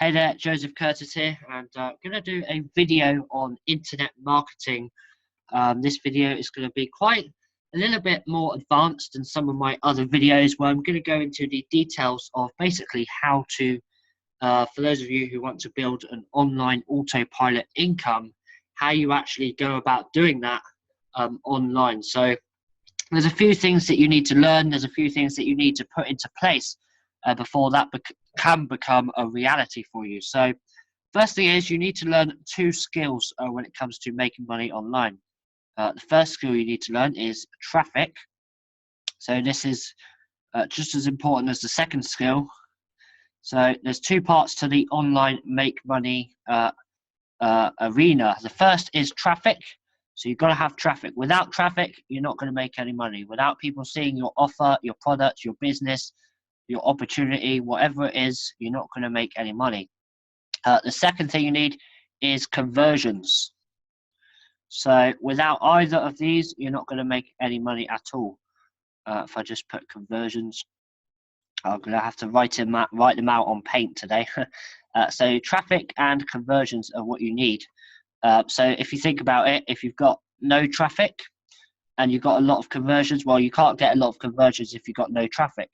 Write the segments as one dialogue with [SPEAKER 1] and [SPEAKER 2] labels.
[SPEAKER 1] Hey there, Joseph Curtis here, and I'm going to do a video on internet marketing. This video is going to be quite a little bit more advanced than some of my other videos, where I'm going to go into the details of basically how to, for those of you who want to build an online autopilot income, how you actually go about doing that online. So there's a few things that you need to learn, there's a few things that you need to put into place before that can become a reality for you. So first thing is you need to learn two skills when it comes to making money online. The first skill you need to learn is traffic. So this is just as important as the second skill. So there's two parts to the online make money arena. The first is traffic. So you've got to have traffic. Without traffic, you're not going to make any money. Without people seeing your offer, your product, your business, your opportunity, whatever it is, you're not going to make any money. The second thing you need is conversions. So without either of these, you're not going to make any money at all. If I just put conversions, I'm going to have to write them out on Paint today. So traffic and conversions are what you need. So if you think about it, if you've got no traffic and you've got a lot of conversions, well, you can't get a lot of conversions if you've got no traffic.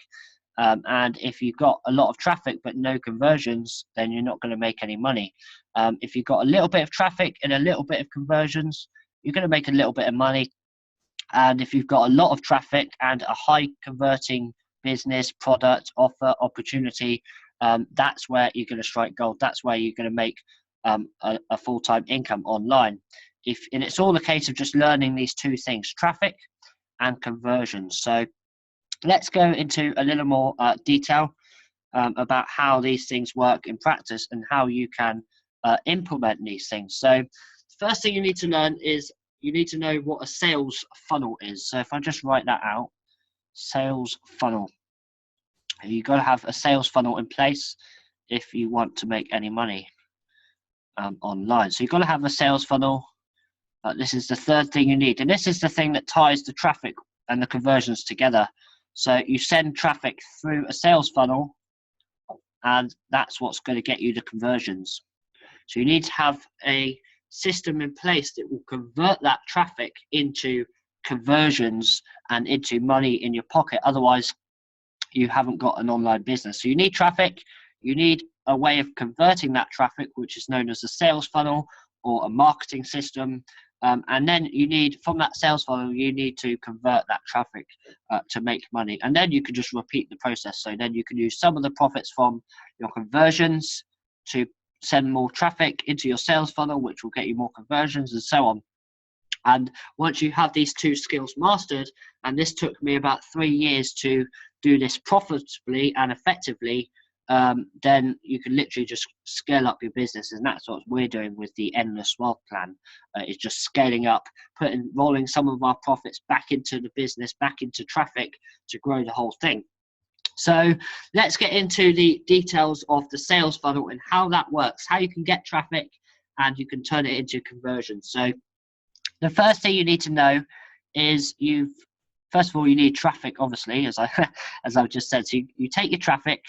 [SPEAKER 1] And if you've got a lot of traffic but no conversions, then you're not going to make any money. If you've got a little bit of traffic and a little bit of conversions, you're going to make a little bit of money. And if you've got a lot of traffic and a high converting business, product, offer, opportunity, that's where you're going to strike gold. That's where you're going to make a full-time income online. And it's all a case of just learning these two things, traffic and conversions. So let's go into a little more detail about how these things work in practice and how you can implement these things. So the first thing you need to learn is you need to know what a sales funnel is. So if I just write that out, sales funnel. You've got to have a sales funnel in place if you want to make any money online. So you've got to have a sales funnel. This is the third thing you need. And this is the thing that ties the traffic and the conversions together. So you send traffic through a sales funnel, and that's what's going to get you the conversions. So you need to have a system in place that will convert that traffic into conversions and into money in your pocket. Otherwise, you haven't got an online business. So you need traffic. You need a way of converting that traffic, which is known as a sales funnel or a marketing system. And then you need, from that sales funnel, you need to convert that traffic to make money. And then you can just repeat the process. So then you can use some of the profits from your conversions to send more traffic into your sales funnel, which will get you more conversions and so on. And once you have these two skills mastered, and this took me about 3 years to do this profitably and effectively, then you can literally just scale up your business. And that's what we're doing with the Endless Wealth Plan. It's just scaling up, rolling some of our profits back into the business, back into traffic to grow the whole thing. So let's get into the details of the sales funnel and how that works, how you can get traffic and you can turn it into conversions. So the first thing you need to know is first of all, you need traffic, obviously, as I've just said. So you take your traffic,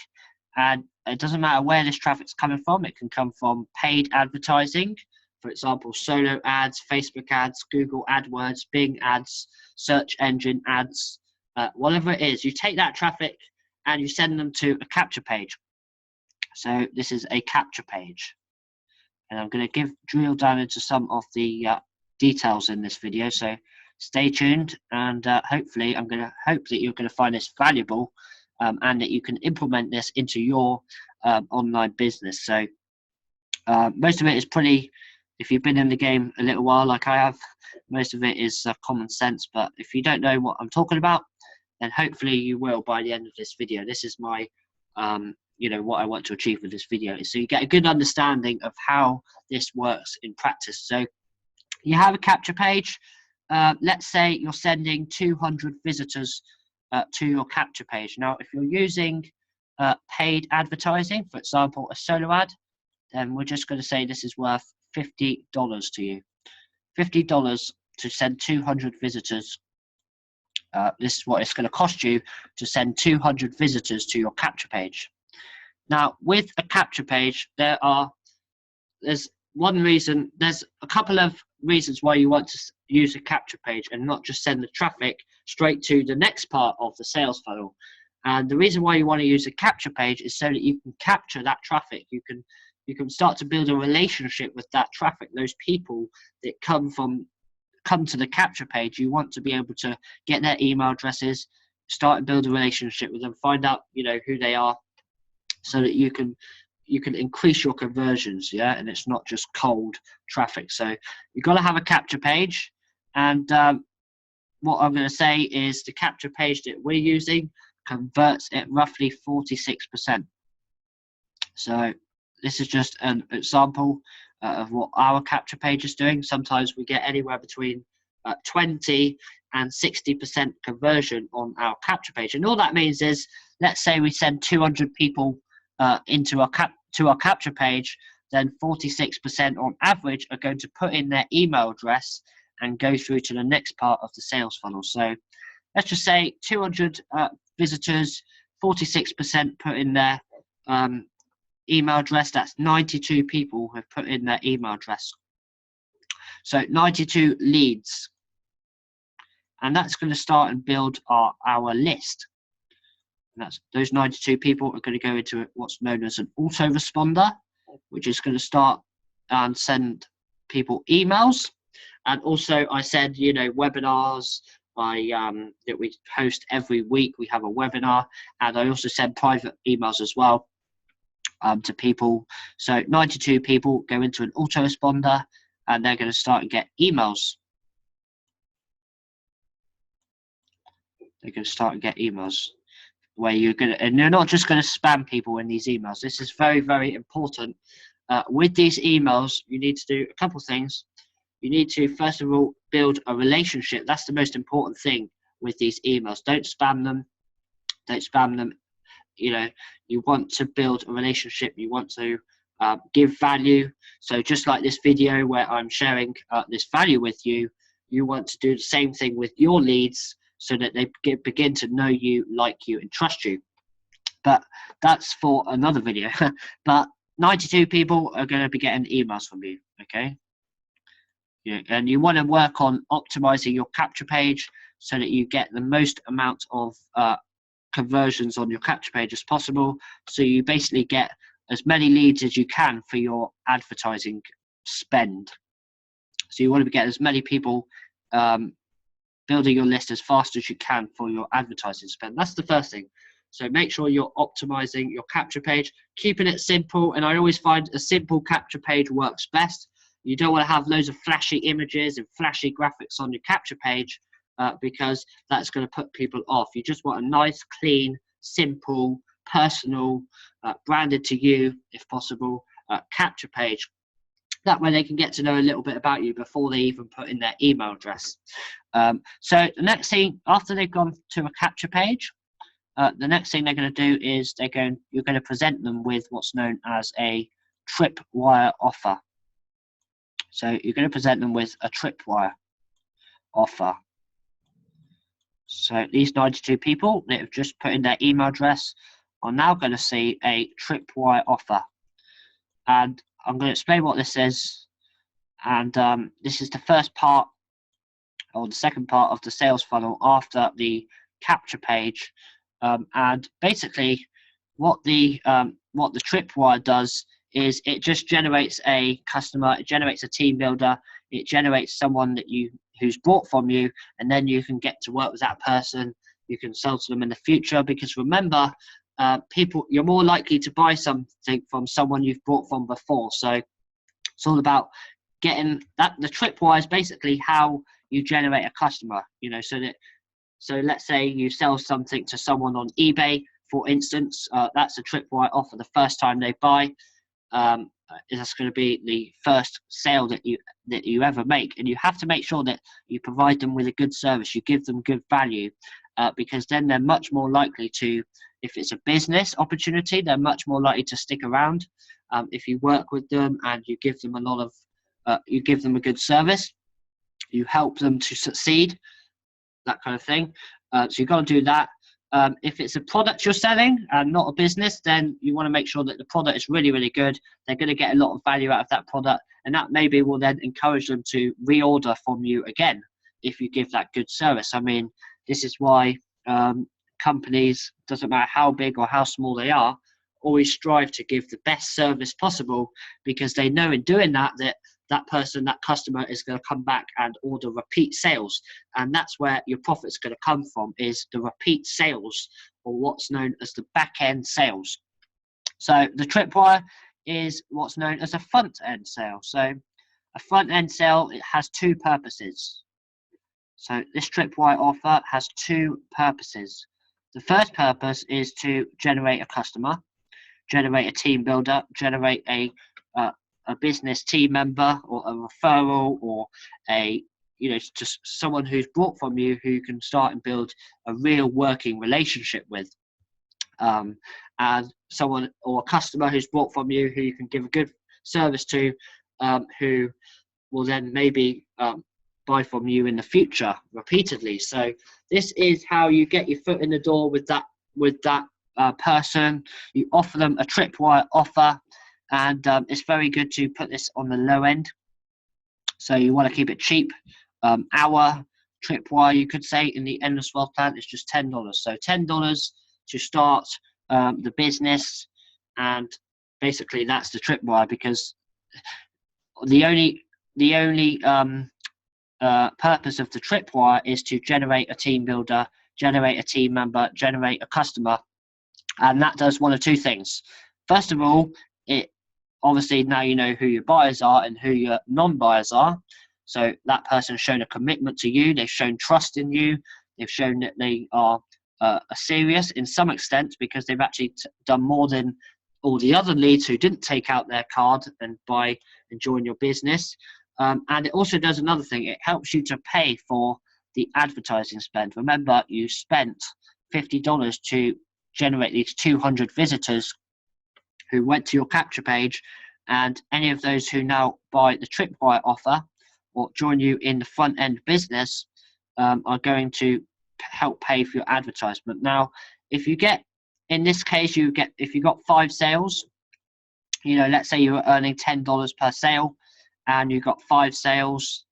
[SPEAKER 1] and it doesn't matter where this traffic's coming from. It can come from paid advertising, for example, solo ads, Facebook ads, Google AdWords, Bing ads, search engine ads, whatever it is. You take that traffic and you send them to a capture page. So this is a capture page. And I'm going to drill down into some of the details in this video. So stay tuned, and hopefully I'm going to hope that you're going to find this valuable and that you can implement this into your online business. So most of it is pretty, if you've been in the game a little while like I have, most of it is common sense. But if you don't know what I'm talking about, then hopefully you will by the end of this video. This is my what I want to achieve with this video, is so you get a good understanding of how this works in practice. So you have a capture page. Let's say you're sending 200 visitors to your capture page. Now, if you're using paid advertising, for example, a solo ad, then we're just going to say this is worth $50 to you. $50 to send 200 visitors. This is what it's going to cost you to send 200 visitors to your capture page. Now, with a capture page, there's a couple of reasons why you want to use a capture page and not just send the traffic straight to the next part of the sales funnel. And the reason why you want to use a capture page is so that you can capture that traffic. You can start to build a relationship with that traffic, those people that come to the capture page. You want to be able to get their email addresses, start and build a relationship with them, find out who they are, so that you can increase your conversions, yeah, and it's not just cold traffic. So you've got to have a capture page, and what I'm going to say is the capture page that we're using converts at roughly 46%. So this is just an example of what our capture page is doing. Sometimes we get anywhere between 20 and 60% conversion on our capture page, and all that means is, let's say we send 200 people into our capture page, then 46% on average are going to put in their email address and go through to the next part of the sales funnel. So let's just say 200 visitors, 46% put in their email address. That's 92 people who have put in their email address. So 92 leads. And that's going to start and build our list. And that's those 92 people are going to go into what's known as an autoresponder, which is going to start and send people emails. And also, I said, webinars. That we host every week. We have a webinar, and I also send private emails as well to people. So 92 people go into an autoresponder, and they're going to start and get emails. They're going to start and get emails where and you're not just going to spam people in these emails. This is very, very important. With these emails, you need to do a couple of things. You need to, first of all, build a relationship. That's the most important thing with these emails. Don't spam them. Don't spam them. You want to build a relationship. You want to give value. So just like this video where I'm sharing this value with you, you want to do the same thing with your leads, so that they begin to know you, like you, and trust you. But that's for another video. But 92 people are going to be getting emails from you, okay? Yeah, and you want to work on optimizing your capture page so that you get the most amount of conversions on your capture page as possible. So you basically get as many leads as you can for your advertising spend. So you want to get as many people building your list as fast as you can for your advertising spend. That's the first thing. So make sure you're optimizing your capture page, keeping it simple. And I always find a simple capture page works best. You don't want to have loads of flashy images and flashy graphics on your capture page because that's going to put people off. You just want a nice, clean, simple, personal, branded to you, if possible, capture page. That way they can get to know a little bit about you before they even put in their email address. So the next thing, after they've gone to a capture page, the next thing they're going to do is you're going to present them with what's known as a Tripwire offer. So you're going to present them with a Tripwire offer. So these 92 people that have just put in their email address are now going to see a Tripwire offer. And I'm going to explain what this is. And this is the first part, or the second part of the sales funnel after the capture page. And basically what the Tripwire does is it just generates a customer, it generates a team builder, it generates someone who's bought from you, and then you can get to work with that person. You can sell to them in the future, because remember, you're more likely to buy something from someone you've bought from before. So it's all about getting that. The Tripwire is basically how you generate a customer, so let's say you sell something to someone on eBay, for instance, that's a Tripwire offer. The first time they buy, that's going to be the first sale that you ever make. And you have to make sure that you provide them with a good service, you give them good value, because then they're much more likely to, if it's a business opportunity, they're much more likely to stick around. If you work with them and you give them you give them a good service, you help them to succeed, that kind of thing. So you've got to do that. If it's a product you're selling and not a business, then you want to make sure that the product is really, really good. They're going to get a lot of value out of that product, and that maybe will then encourage them to reorder from you again if you give that good service. I mean, this is why companies, doesn't matter how big or how small they are, always strive to give the best service possible, because they know in doing that that person, that customer, is going to come back and order repeat sales. And that's where your profit's going to come from, is the repeat sales, or what's known as the back end sales. So the Tripwire is what's known as a front end sale. So a front end sale, it has two purposes. So this Tripwire offer has two purposes. The first purpose is to generate a customer, generate a team builder, generate a business team member, or a referral, or a, just someone who's bought from you who you can start and build a real working relationship with, and someone or a customer who's bought from you who you can give a good service to, who will then maybe buy from you in the future repeatedly. So this is how you get your foot in the door with that person. You offer them a Tripwire offer, and it's very good to put this on the low end. So you want to keep it cheap. Our Tripwire, you could say, in the Endless Wealth plan is just $10. So $10 to start the business, and basically that's the Tripwire, because the only purpose of the Tripwire is to generate a team builder, generate a team member, generate a customer, and that does one of two things. First of all, it obviously, now you know who your buyers are and who your non-buyers are. So that person's shown a commitment to you. They've shown trust in you. They've shown that they are serious in some extent, because they've actually done more than all the other leads who didn't take out their card and buy and join your business. And it also does another thing. It helps you to pay for the advertising spend. Remember, you spent $50 to generate these 200 visitors who went to your capture page, and any of those who now buy the Tripwire offer or join you in the front end business are going to help pay for your advertisement. Now, if you get, in this case, if you got 5 sales, let's say you were earning $10 per sale, and you got 5 sales,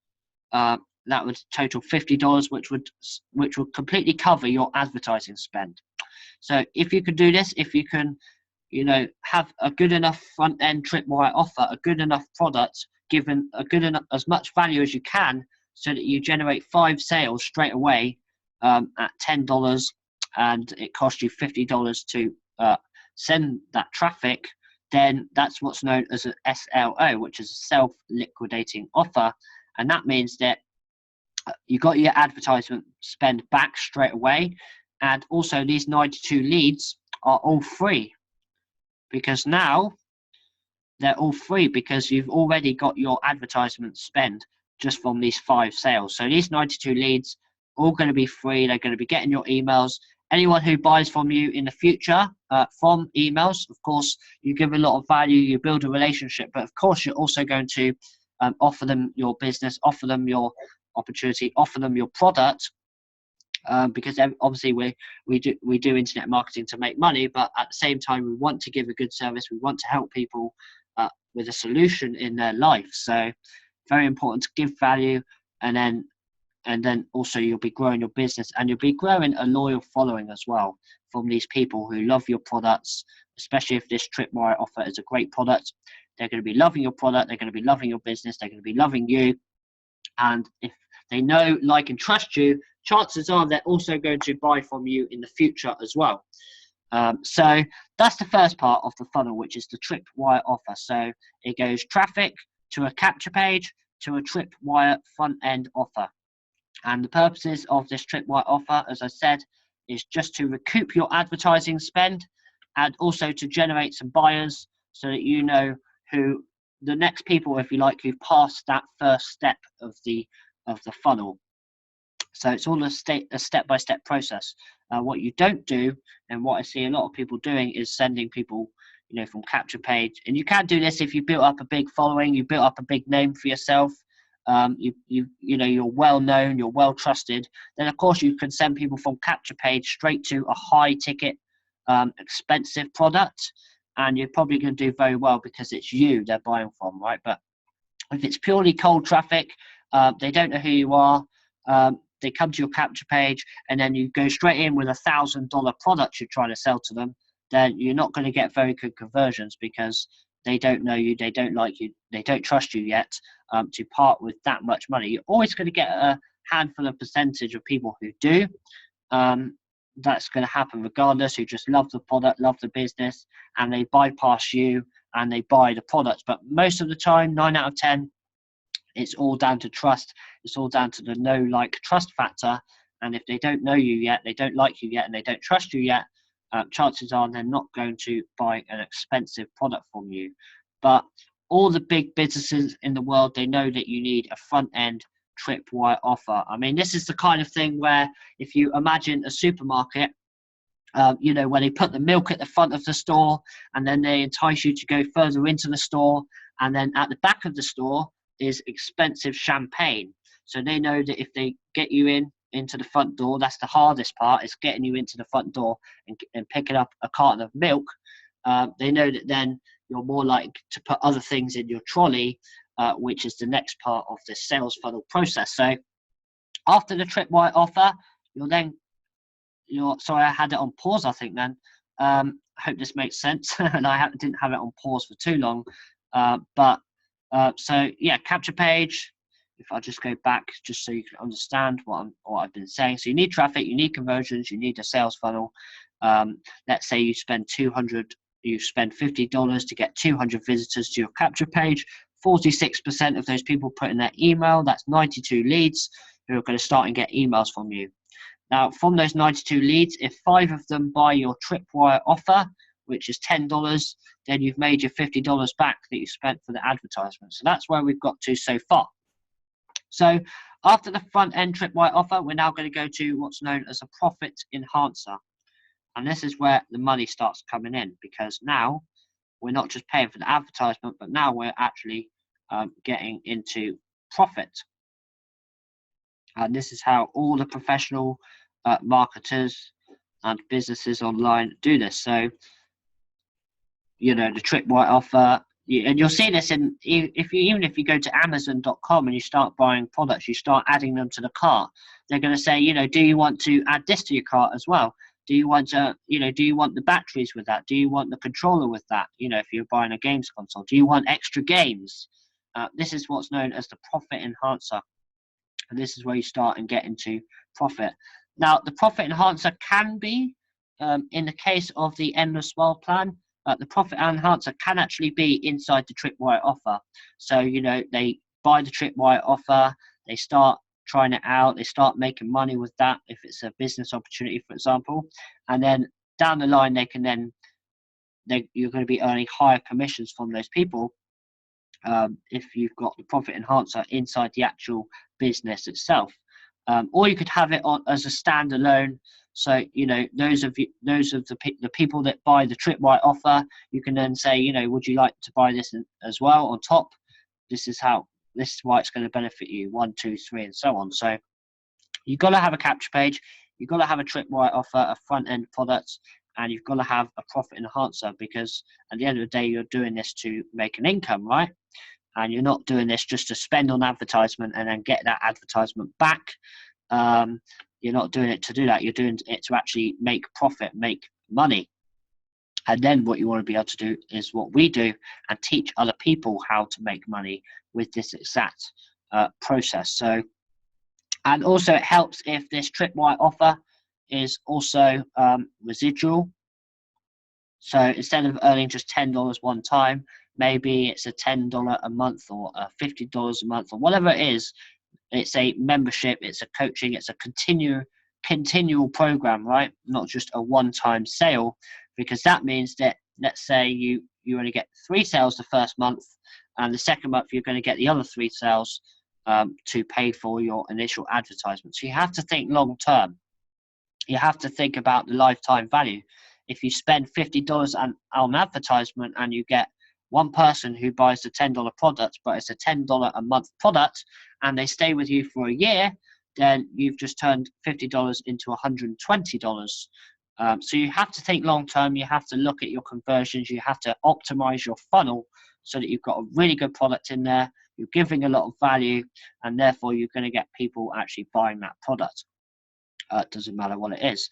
[SPEAKER 1] that would total $50, which would completely cover your advertising spend. So if you can do this, if you can, have a good enough front end Tripwire offer, a good enough product, given a good enough, as much value as you can, so that you generate 5 sales straight away at $10, and it costs you $50 to send that traffic, then that's what's known as an SLO, which is a self-liquidating offer. And that means that you got your advertisement spend back straight away. And also, these 92 leads are all free, because now they're all free because you've already got your advertisement spend just from these 5 sales. So these 92 leads are all going to be free. They're going to be getting your emails. Anyone who buys from you in the future from emails, of course, you give a lot of value, you build a relationship, but of course you're also going to offer them your business, offer them your opportunity, offer them your product, because obviously we do internet marketing to make money, but at the same time we want to give a good service. We want to help people with a solution in their life. So very important to give value, and then also you'll be growing your business, and you'll be growing a loyal following as well from these people who love your products. Especially if this Tripwire offer is a great product, they're going to be loving your product, they're going to be loving your business, they're going to be loving you. And if they know, like, and trust you, chances are they're also going to buy from you in the future as well. So that's the first part of the funnel, which is the Tripwire offer. So it goes traffic to a capture page to a Tripwire front end offer. And the purposes of this Tripwire offer, as I said, is just to recoup your advertising spend, and also to generate some buyers, so that you know who the next people, if you like, who've passed that first step of the funnel. So it's all a step-by-step process. What you don't do, and what I see a lot of people doing, is sending people, from capture page. And you can do this if you built up a big following, you built up a big name for yourself. you know, you're well known, you're well trusted, then of course you can send people from capture page straight to a high ticket, expensive product, and you're probably going to do very well because it's you they're buying from, right? But if it's purely cold traffic, they don't know who you are, they come to your capture page, and then you go straight in with $1,000 product you're trying to sell to them, then you're not going to get very good conversions because they don't know you, they don't like you, they don't trust you yet, to part with that much money. You're always going to get a handful of percentage of people who do. That's going to happen regardless, who just love the product, love the business, and they bypass you and they buy the product. But most of the time, 9 out of 10, it's all down to trust. It's all down to the know, like, trust factor. And if they don't know you yet, they don't like you yet, and they don't trust you yet, chances are they're not going to buy an expensive product from you. But all the big businesses in the world, they know that you need a front end Tripwire offer. I mean, this is the kind of thing where if you imagine a supermarket, you know, where they put the milk at the front of the store, and then they entice you to go further into the store, and then at the back of the store is expensive champagne. So they know that if they get you into the front door, that's the hardest part, is getting you into the front door and picking up a carton of milk. They know that then you're more likely to put other things in your trolley, which is the next part of the sales funnel process. So after the Tripwire offer, sorry, I had it on pause, I think then. I hope this makes sense. And I didn't have it on pause for too long. So yeah, capture page. If I just go back, just so you can understand what I've been saying. So you need traffic, you need conversions, you need a sales funnel. Let's say you spend $50 to get 200 visitors to your capture page. 46% of those people put in their email. That's 92 leads who are going to start and get emails from you. Now, from those 92 leads, if 5 of them buy your Tripwire offer, which is $10, then you've made your $50 back that you spent for the advertisement. So that's where we've got to so far. So after the front end Tripwire offer, we're now going to go to what's known as a profit enhancer. And this is where the money starts coming in, because now we're not just paying for the advertisement, but now we're actually getting into profit. And this is how all the professional marketers and businesses online do this. So, you know, the Tripwire offer, and you'll see this even if you go to Amazon.com and you start buying products, you start adding them to the cart. They're going to say, you know, do you want to add this to your cart as well? Do you want to, you know, do you want the batteries with that? Do you want the controller with that? You know, if you're buying a games console, do you want extra games? This is what's known as the profit enhancer. And this is where you start and get into profit. Now, the profit enhancer can be, in the case of the Endless Smile plan, the profit enhancer can actually be inside the Tripwire offer. So, you know, they buy the Tripwire offer, they start trying it out, they start making money with that if it's a business opportunity, for example, and then down the line you're going to be earning higher commissions from those people if you've got the profit enhancer inside the actual business itself. Or you could have it on as a standalone. So, you know, those of the people that buy the Tripwire offer, you can then say, you know, would you like to buy this as well on top? This is why it's going to benefit you, 1, 2, 3, and so on. So you've got to have a capture page, you've got to have a Tripwire offer, a front end product, and you've got to have a profit enhancer, because at the end of the day, you're doing this to make an income, right? And you're not doing this just to spend on advertisement and then get that advertisement back. You're not doing it to do that. You're doing it to actually make profit, make money. And then what you want to be able to do is what we do, and teach other people how to make money with this exact process. So, and also it helps if this Tripwire offer is also residual. So instead of earning just $10 one time, maybe it's a $10 a month or $50 a month or whatever it is. It's a membership, it's a coaching, it's a continual program, right? Not just a one-time sale, because that means that, let's say you only get 3 sales the first month, and the second month you're going to get the other 3 sales to pay for your initial advertisement. So you have to think long term. You have to think about the lifetime value. If you spend $50 on advertisement and you get one person who buys the $10 product, but it's a $10 a month product, and they stay with you for a year, then you've just turned $50 into $120. So you have to think long term. You have to look at your conversions. You have to optimize your funnel so that you've got a really good product in there. You're giving a lot of value, and therefore you're going to get people actually buying that product. It doesn't matter what it is.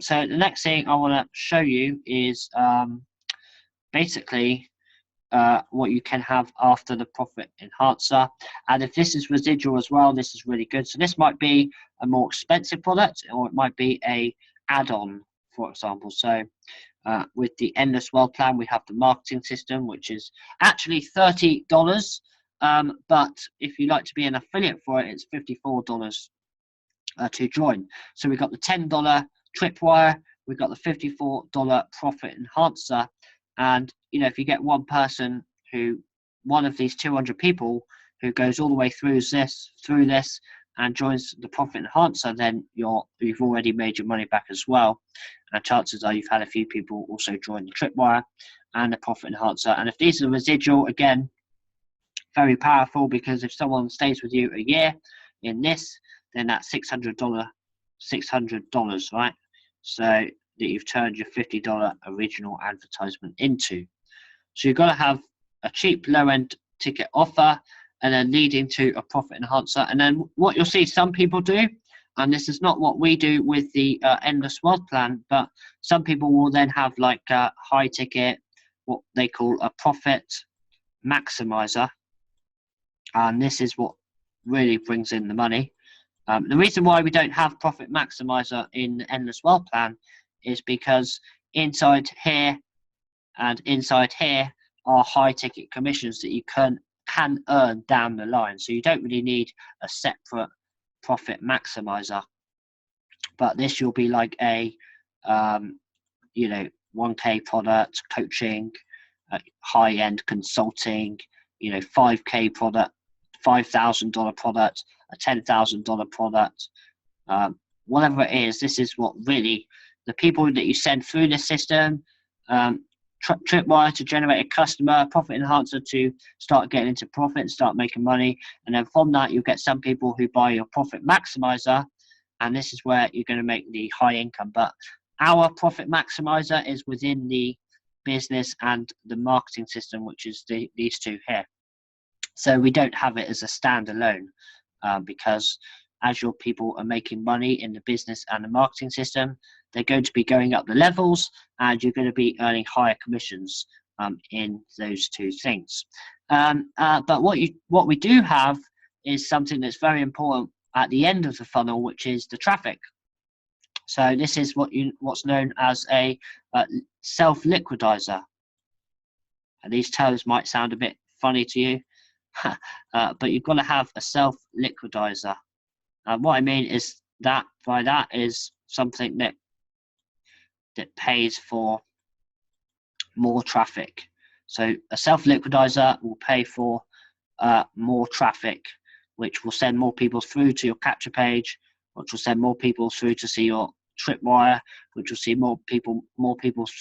[SPEAKER 1] So the next thing I want to show you is basically what you can have after the profit enhancer. And if this is residual as well, this is really good. So this might be a more expensive product, or it might be a add-on, for example. So with the Endless Wealth Plan, we have the marketing system, which is actually $30. But if you like to be an affiliate for it, it's $54 to join. So we've got the $10 Tripwire, we've got the $54 profit enhancer. And if you get one person one of these 200 people who goes all the way through this and joins the profit enhancer, then you've already made your money back as well. And chances are you've had a few people also join the Tripwire and the profit enhancer. And if these are residual, again, very powerful, because if someone stays with you a year in this, then that's $600, right? So that you've turned your $50 original advertisement into. So you've got to have a cheap low-end ticket offer, and then leading to a profit enhancer. And then what you'll see some people do, and this is not what we do with the Endless Wealth Plan, but some people will then have like a high ticket, what they call a profit maximizer. And this is what really brings in the money. The reason why we don't have profit maximizer in the Endless Wealth Plan is because inside here and inside here are high ticket commissions that you can earn down the line. So you don't really need a separate profit maximizer. But this will be like a 1K product, coaching, high-end consulting, 5K product, $5,000 product, a $10,000 product, whatever it is. This is what really the people that you send through the system, Tripwire to generate a customer, profit enhancer to start getting into profit and start making money, and then from that you'll get some people who buy your profit maximizer, and this is where you're going to make the high income. But our profit maximizer is within the business and the marketing system, which is these two here. So we don't have it as a standalone, because as your people are making money in the business and the marketing system, they're going to be going up the levels, and you're going to be earning higher commissions in those two things. But what we do have is something that's very important at the end of the funnel, which is the traffic. So this is what's known as a self-liquidizer. And these terms might sound a bit funny to you, but you've got to have a self-liquidizer. What I mean is that is something that pays for more traffic. So a self-liquidizer will pay for more traffic, which will send more people through to your capture page, which will send more people through to see your Tripwire, which will see more people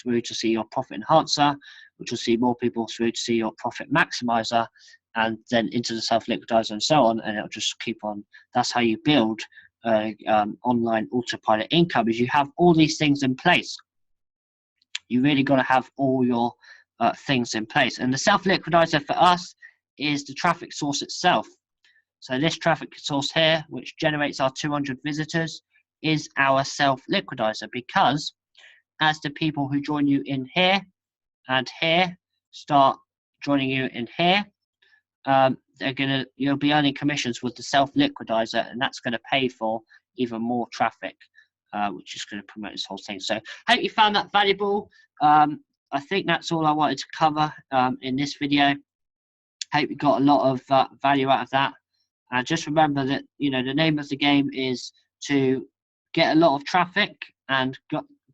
[SPEAKER 1] through to see your profit enhancer, which will see more people through to see your profit maximizer, and then into the self-liquidizer and so on, and it'll just keep on. That's how you build online autopilot income, is you have all these things in place. You really got to have all your things in place. And the self-liquidizer for us is the traffic source itself. So this traffic source here, which generates our 200 visitors, is our self-liquidizer, because as the people who join you in here and here start joining you in here, you'll be earning commissions with the self-liquidizer, and that's going to pay for even more traffic, which is going to promote this whole thing. So I hope you found that valuable. I think that's all I wanted to cover in this video. Hope you got a lot of value out of that. And just remember that the name of the game is to get a lot of traffic and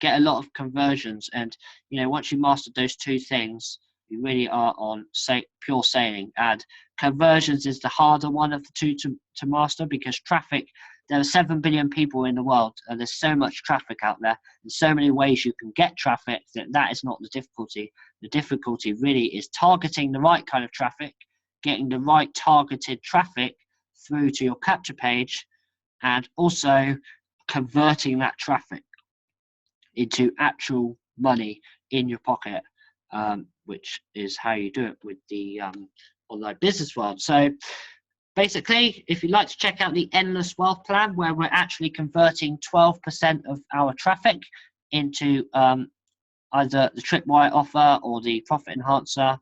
[SPEAKER 1] get a lot of conversions. And once you master those two things, you really are on pure sailing. And conversions is the harder one of the two to master, because traffic, there are 7 billion people in the world, and there's so much traffic out there, and so many ways you can get traffic that is not the difficulty. The difficulty really is targeting the right kind of traffic, getting the right targeted traffic through to your capture page, and also converting that traffic into actual money in your pocket, which is how you do it with the online business world. So basically, if you'd like to check out the Endless Wealth Plan, where we're actually converting 12% of our traffic into either the Tripwire offer or the Profit Enhancer,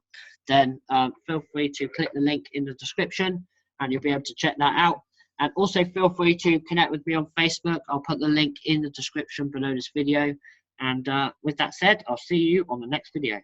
[SPEAKER 1] then feel free to click the link in the description and you'll be able to check that out. And also feel free to connect with me on Facebook. I'll put the link in the description below this video. And with that said, I'll see you on the next video.